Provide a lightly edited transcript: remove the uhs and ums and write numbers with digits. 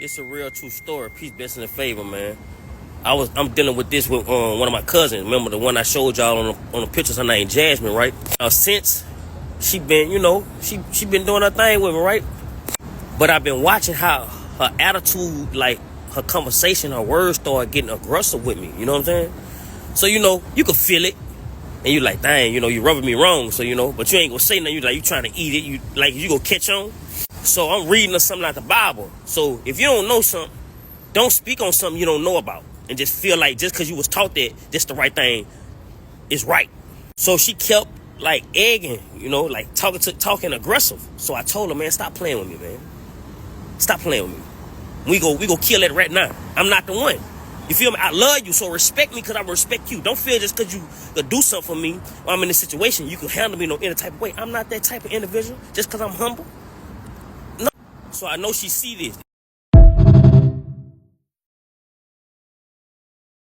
It's a real true story. Peace, blessing, and favor, man. I'm dealing with this with one of my cousins. Remember the one I showed y'all on the pictures? Her name Jasmine, right? Since she been, she been doing her thing with me, right? But I've been watching how her attitude, like her conversation, her words start getting aggressive with me. You know what I'm saying? So you can feel it, and you like, dang, you rubbing me wrong. So but you ain't gonna say nothing. You trying to eat it. You gonna catch on. So I'm reading something out the Bible. So if you don't know something, don't speak on something you don't know about, and just feel like just because you was taught that this the right thing is right. So she kept like egging, like talking aggressive. So I told her, man, stop playing with me, man. Stop playing with me. We go kill it right now. I'm not the one. You feel me? I love you, so respect me because I respect you. Don't feel just because you could do something for me or I'm in this situation, you can handle me in any type of way. I'm not that type of individual just because I'm humble. No. So I know she see this.